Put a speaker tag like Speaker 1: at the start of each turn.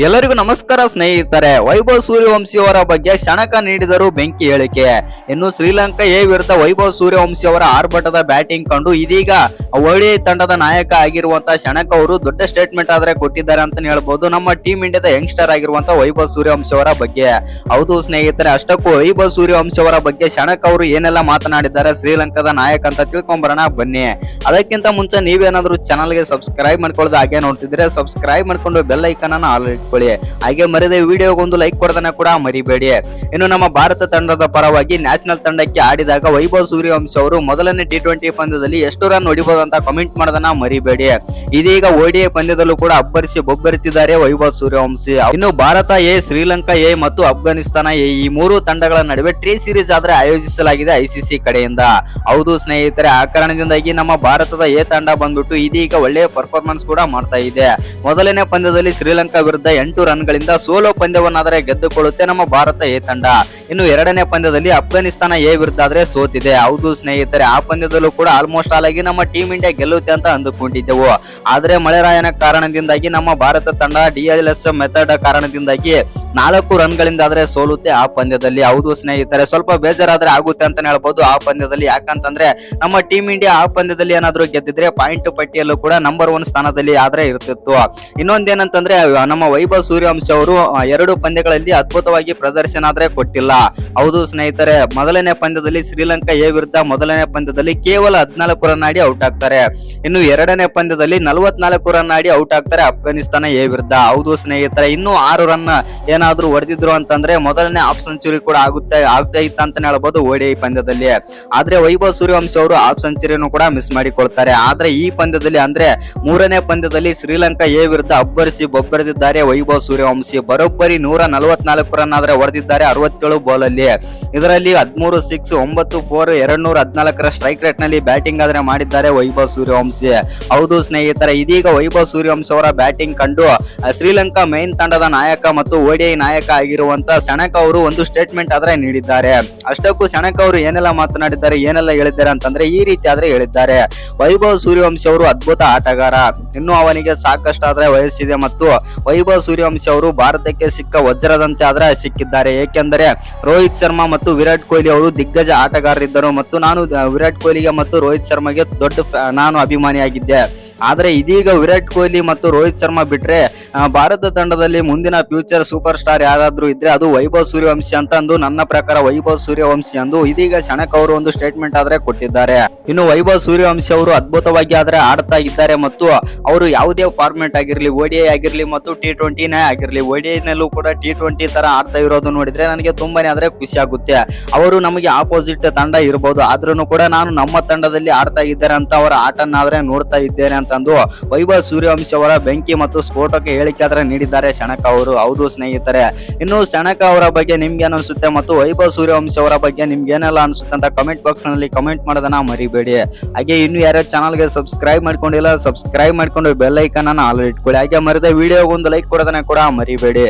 Speaker 1: ಎಲ್ಲರಿಗೂ ನಮಸ್ಕಾರ ಸ್ನೇಹಿತರೆ. ವೈಭವ್ ಸೂರ್ಯವಂಶಿ ಅವರ ಬಗ್ಗೆ ಶಣಕ ನೀಡಿದರು ಬೆಂಕಿ ಹೇಳಿಕೆ. ಇನ್ನು ಶ್ರೀಲಂಕಾ ಎ ವಿರುದ್ಧ ವೈಭವ್ ಸೂರ್ಯವಂಶಿ ಅವರ ಆರ್ಭಟದ ಬ್ಯಾಟಿಂಗ್ ಕಂಡು ಇದೀಗ ಓಡಿಐ ತಂಡದ ನಾಯಕ ಆಗಿರುವಂತಹ ಶಣಕ ಅವರು ದೊಡ್ಡ ಸ್ಟೇಟ್ಮೆಂಟ್ ಆದ್ರೆ ಕೊಟ್ಟಿದ್ದಾರೆ ಅಂತ ಹೇಳ್ಬಹುದು. ನಮ್ಮ ಟೀಮ್ ಇಂಡಿಯಾದ ಯಂಗ್ಸ್ಟರ್ ಆಗಿರುವಂತಹ ವೈಭವ್ ಸೂರ್ಯವಂಶಿ ಅವರ ಬಗ್ಗೆ. ಹೌದು ಸ್ನೇಹಿತರೆ, ಅಷ್ಟಕ್ಕೂ ವೈಭವ್ ಸೂರ್ಯವಂಶಿ ಅವರ ಬಗ್ಗೆ ಶಣಕ ಅವರು ಏನೆಲ್ಲ ಮಾತನಾಡಿದ್ದಾರೆ ಶ್ರೀಲಂಕಾದ ನಾಯಕ ಅಂತ ತಿಳ್ಕೊಂಬರೋಣ ಬನ್ನಿ. ಅದಕ್ಕಿಂತ ಮುಂಚೆ ನೀವೇನಾದ್ರೂ ಚಾನಲ್ಗೆ ಸಬ್ಸ್ಕ್ರೈಬ್ ಮಾಡ್ಕೊಳ್ಳೋದು ಹಾಗೆ ನೋಡ್ತಿದ್ರೆ ಸಬ್ಸ್ಕ್ರೈಬ್ ಮಾಡ್ಕೊಂಡು ಬೆಲ್ ಐಕನ್ ಅನ್ನು ಆಲ್ ಇಟ್ಕೊಳ್ಳಿ. ಹಾಗೆ ಮರಿದ ವಿಡಿಯೋಗೆ ಒಂದು ಲೈಕ್ ಕೊಡೋದನ್ನ ಕೂಡ ಮರಿಬೇಡಿ. ಇನ್ನು ನಮ್ಮ ಭಾರತ ತಂಡದ ಪರವಾಗಿ ನ್ಯಾಷನಲ್ ತಂಡಕ್ಕೆ ಆಡಿದಾಗ ವೈಭವ್ ಸೂರ್ಯವಂಶಿ ಅವರು ಮೊದಲನೇ ಟಿ20 ಪಂದ್ಯದಲ್ಲಿ ಎಷ್ಟು ರನ್ ಹೊಡಿಬಹುದು ಅಂತ ಕಮೆಂಟ್ ಮಾಡೋದನ್ನ ಮರಿಬೇಡಿ. ಇದೀಗ ಓಡಿಐ ಪಂದ್ಯದಲ್ಲೂ ಕೂಡ ಅಬ್ಬರಿಸಿ ಬೊಬ್ಬರಿತಿದ್ದಾರೆ ವೈಭವ್ ಸೂರ್ಯವಂಶಿ. ಇನ್ನು ಭಾರತ ಎ, ಶ್ರೀಲಂಕಾ ಎ ಮತ್ತು ಅಫ್ಘಾನಿಸ್ತಾನ ಎ ಈ ಮೂರು ತಂಡಗಳ ನಡುವೆ ಟ್ರೀ ಸೀರೀಸ್ ಆದ್ರೆ ಆಯೋಜಿಸಲಾಗಿದೆ ಐಸಿಸಿ ಕಡೆಯಿಂದ. ಹೌದು ಸ್ನೇಹಿತರೆ, ಆ ಕಾರಣದಿಂದಾಗಿ ನಮ್ಮ ಭಾರತದ ಎ ತಂಡ ಬಂದ್ಬಿಟ್ಟು ಇದೀಗ ಒಳ್ಳೆಯ ಪರ್ಫಾರ್ಮೆನ್ಸ್ ಕೂಡ ಮಾಡ್ತಾ ಇದೆ. ಮೊದಲನೇ ಪಂದ್ಯದಲ್ಲಿ ಶ್ರೀಲಂಕಾ ವಿರುದ್ಧ 8 ರನ್ಗಳಿಂದ ಸೋಲೋ ಪಂದ್ಯವನ್ನಾದರೆ ಗೆದ್ದುಕೊಳ್ಳುತ್ತೆ ನಮ್ಮ ಭಾರತ ಎ ತಂಡ. ಇನ್ನು ಎರಡನೇ ಪಂದ್ಯದಲ್ಲಿ ಅಫ್ಘಾನಿಸ್ತಾನ ಎ ವಿರುದ್ಧ ಆದ್ರೆ ಸೋತಿದೆ. ಹೌದು ಸ್ನೇಹಿತರೆ, ಆ ಪಂದ್ಯದಲ್ಲೂ ಕೂಡ ಆಲ್ಮೋಸ್ಟ್ ಆಲ್ ಆಗಿ ನಮ್ಮ ಟೀಮ್ ಇಂಡಿಯಾ ಗೆಲ್ಲುತ್ತೆ ಅಂತ ಅಂದುಕೊಂಡಿದ್ದೆವು. ಆದ್ರೆ ಮಳೆರಾಯನ ಕಾರಣದಿಂದಾಗಿ ನಮ್ಮ ಭಾರತ ತಂಡ DLS ಮೆಥಡ್ ಕಾರಣದಿಂದಾಗಿ 4 ರನ್ಗಳಿಂದ ಆದ್ರೆ ಸೋಲುತ್ತೆ ಆ ಪಂದ್ಯದಲ್ಲಿ. ಹೌದು ಸ್ನೇಹಿತರೆ, ಸ್ವಲ್ಪ ಬೇಜಾರಾದ್ರೆ ಆಗುತ್ತೆ ಅಂತ ಹೇಳ್ಬಹುದು ಆ ಪಂದ್ಯದಲ್ಲಿ. ಯಾಕಂತಂದ್ರೆ ನಮ್ಮ ಟೀಮ್ ಇಂಡಿಯಾ ಆ ಪಂದ್ಯದಲ್ಲಿ ಏನಾದ್ರು ಗೆದ್ದಿದ್ರೆ ಪಾಯಿಂಟ್ ಪಟ್ಟಿಯಲ್ಲೂ ಕೂಡ ನಂಬರ್ 1 ಸ್ಥಾನದಲ್ಲಿ ಆದ್ರೆ ಇರ್ತಿತ್ತು. ಇನ್ನೊಂದೇನಂತಂದ್ರೆ ನಮ್ಮ ವೈಭವ್ ಸೂರ್ಯವಂಶಿ ಅವರು 2 ಪಂದ್ಯಗಳಲ್ಲಿ ಅದ್ಭುತವಾಗಿ ಪ್ರದರ್ಶನ ಆದ್ರೆ ಕೊಟ್ಟಿಲ್ಲ. ಹೌದು ಸ್ನೇಹಿತರೆ, ಮೊದಲನೇ ಪಂದ್ಯದಲ್ಲಿ ಶ್ರೀಲಂಕಾ ಎ ವಿರುದ್ಧ ಮೊದಲನೇ ಪಂದ್ಯದಲ್ಲಿ ಕೇವಲ 14 ರನ್ ಆಡಿ ಔಟ್ ಆಗ್ತಾರೆ. ಇನ್ನು ಎರಡನೇ ಪಂದ್ಯದಲ್ಲಿ 44 ರನ್ ಆಡಿ ಔಟ್ ಆಗ್ತಾರೆ ಅಫ್ಘಾನಿಸ್ತಾನ ಎ ವಿರುದ್ಧ. ಹೌದು ಸ್ನೇಹಿತರೆ, ಇನ್ನೂ 6 ರನ್ ಏನಾದ್ರೂ ಹೊಡೆದಿದ್ರು ಅಂತಂದ್ರೆ ಮೊದಲನೇ ಹಾಫ್ ಸೆಂಚುರಿ ಕೂಡ ಆಗ್ತಾ ಇತ್ತ ಅಂತ ಹೇಳ್ಬಹುದು ಓಡಿಐ ಪಂದ್ಯದಲ್ಲಿ. ಆದ್ರೆ ವೈಭವ್ ಸೂರ್ಯವಂಶಿ ಅವರು ಹಾಫ್ ಸೆಂಚುರಿಯನ್ನು ಕೂಡ ಮಿಸ್ ಮಾಡಿಕೊಳ್ತಾರೆ. ಆದ್ರೆ ಈ ಪಂದ್ಯದಲ್ಲಿ ಅಂದ್ರೆ ಮೂರನೇ ಪಂದ್ಯದಲ್ಲಿ ಶ್ರೀಲಂಕಾ ಎ ವಿರುದ್ಧ ಅಬ್ಬರಿಸಿ ಬೊಬ್ಬರಿದಿದ್ದಾರೆ ವೈಭವ್ ಸೂರ್ಯವಂಶಿ. ಬರೋಬ್ಬರಿ 144 ರನ್ ಆದ್ರೆ ಹೊಡೆದಿದ್ದಾರೆ 67 ಬಾಲ್ ಅಲ್ಲಿ. ಇದರಲ್ಲಿ 13 ಸಿಕ್ಸ್, 9 4, 214 ಸ್ಟ್ರೈಕ್ ರೇಟ್ ನಲ್ಲಿ ಬ್ಯಾಟಿಂಗ್ ಆದ್ರೆ ಮಾಡಿದ್ದಾರೆ ವೈಭವ್ ಸೂರ್ಯವಂಶಿ. ಹೌದು ಸ್ನೇಹಿತರೆ, ಇದೀಗ ವೈಭವ್ ಸೂರ್ಯವಂಶಿ ಅವರ ಬ್ಯಾಟಿಂಗ್ ಕಂಡು ಶ್ರೀಲಂಕಾ ಮೈನ್ ತಂಡದ ನಾಯಕ ಮತ್ತು ಓಡಿಐ ನಾಯಕ ಆಗಿರುವಂತ ಶಣಕ ಅವರು ಒಂದು ಸ್ಟೇಟ್ಮೆಂಟ್ ಆದ್ರೆ ನೀಡಿದ್ದಾರೆ. ಅಷ್ಟಕ್ಕೂ ಶಣಕ ಅವರು ಏನೆಲ್ಲ ಮಾತನಾಡಿದ್ದಾರೆ, ಏನೆಲ್ಲ ಹೇಳಿದ್ದಾರೆ ಅಂತಂದ್ರೆ ಈ ರೀತಿ ಆದ್ರೆ ಹೇಳಿದ್ದಾರೆ. ವೈಭವ್ ಸೂರ್ಯವಂಶಿ ಅವರು ಅದ್ಭುತ ಆಟಗಾರ, ಇನ್ನು ಅವನಿಗೆ ಸಾಕಷ್ಟು ಆದ್ರೆ ವಯಸ್ಸಿದೆ ಮತ್ತು ವೈಭವ್ ಸೂರ್ಯವಂಶಿ ಅವರು ಭಾರತಕ್ಕೆ ಸಿಕ್ಕ ವಜ್ರದಂತೆ ಆದ್ರೆ ಸಿಕ್ಕಿದ್ದಾರೆ. ಏಕೆಂದರೆ ರೋಹಿತ್ ಶರ್ಮಾ ಮತ್ತು ವಿರಾಟ್ ಕೊಹ್ಲಿ ಅವರು ದಿಗ್ಗಜ ಆಟಗಾರರಿದ್ದರು ಮತ್ತು ನಾನು ವಿರಾಟ್ ಕೊಹ್ಲಿಗೆ ಮತ್ತು ರೋಹಿತ್ ಶರ್ಮಾಗೆ ನಾನು ಅಭಿಮಾನಿಯಾಗಿದ್ದೆ. ಆದ್ರೆ ಇದೀಗ ವಿರಾಟ್ ಕೊಹ್ಲಿ ಮತ್ತು ರೋಹಿತ್ ಶರ್ಮಾ ಬಿಟ್ರೆ ಭಾರತ ತಂಡದಲ್ಲಿ ಮುಂದಿನ ಫ್ಯೂಚರ್ ಸೂಪರ್ ಸ್ಟಾರ್ ಯಾರಾದ್ರೂ ಇದ್ರೆ ಅದು ವೈಭವ್ ಸೂರ್ಯವಂಶಿ ಅಂತ ಅಂದು ನನ್ನ ಪ್ರಕಾರ ವೈಭವ್ ಸೂರ್ಯವಂಶಿ ಅಂದು ಇದೀಗ ಶಣಕ ಅವರು ಒಂದು ಸ್ಟೇಟ್ಮೆಂಟ್ ಆದ್ರೆ ಕೊಟ್ಟಿದ್ದಾರೆ. ಇನ್ನು ವೈಭವ್ ಸೂರ್ಯವಂಶಿ ಅವರು ಅದ್ಭುತವಾಗಿ ಆದ್ರೆ ಆಡ್ತಾ ಇದ್ದಾರೆ ಮತ್ತು ಅವರು ಯಾವುದೇ ಫಾರ್ಮೆಟ್ ಆಗಿರ್ಲಿ, ಓಡಿಐ ಆಗಿರ್ಲಿ ಮತ್ತು T20 ಆಗಿರ್ಲಿ, ಓಡಿಐನಲ್ಲೂ ಕೂಡ T20 ತರ ಆಡ್ತಾ ಇರೋದು ನೋಡಿದ್ರೆ ನನಗೆ ತುಂಬಾನೇ ಆದ್ರೆ ಖುಷಿ ಆಗುತ್ತೆ. ಅವರು ನಮಗೆ ಆಪೋಸಿಟ್ ತಂಡ ಇರಬಹುದು, ಆದ್ರೂ ಕೂಡ ನಾನು ನಮ್ಮ ತಂಡದಲ್ಲಿ ಆಡ್ತಾ ಇದ್ದಾರೆ ಅಂತ ಅವರ ಆಟನಾದ್ರೆ ನೋಡ್ತಾ ಇದ್ದೇನೆ ಅಂತಂದು ವೈಭವ್ ಸೂರ್ಯವಂಶಿ ಅವರ ಬೆಂಕಿ ಮತ್ತು ಸ್ಫೋಟಕ ಹೇಳಿಕೆ ಆದ್ರೆ ನೀಡಿದ್ದಾರೆ ಶಣಕ ಅವರು. ಹೌದು ಸ್ನೇಹಿತರೆ, ಇನ್ನು ಶಣಕ ಅವರ ಬಗ್ಗೆ ನಿಮ್ಗೆ ಏನ್ ಅನ್ಸುತ್ತೆ ಮತ್ತು ವೈಭವ್ ಸೂರ್ಯವಂಶಿ ಅವರ ಬಗ್ಗೆ ನಿಮ್ಗೆ ಏನೆಲ್ಲ ಅನ್ಸುತ್ತೆ ಅಂತ ಕಮೆಂಟ್ ಬಾಕ್ಸ್ ನಲ್ಲಿ ಕಮೆಂಟ್ ಮಾಡೋದನ್ನ ಮರಿಬೇಡಿ. ಹಾಗೆ ಇನ್ನು ಯಾರು ಚಾನಲ್ಗೆ ಸಬ್ಸ್ಕ್ರೈಬ್ ಮಾಡ್ಕೊಂಡಿಲ್ಲ ಸಬ್ಸ್ಕ್ರೈಬ್ ಮಾಡ್ಕೊಂಡು ಬೆಲ್ ಐಕನ್ ಅನ್ನು ಆಲ್ ಇಟ್ಕೊಳ್ಳಿ. ಹಾಗೆ ಮರಿದ ವಿಡಿಯೋಗೆ ಒಂದು ಲೈಕ್ ಕೊಡೋದನ್ನ ಕೂಡ ಮರಿಬೇಡಿ.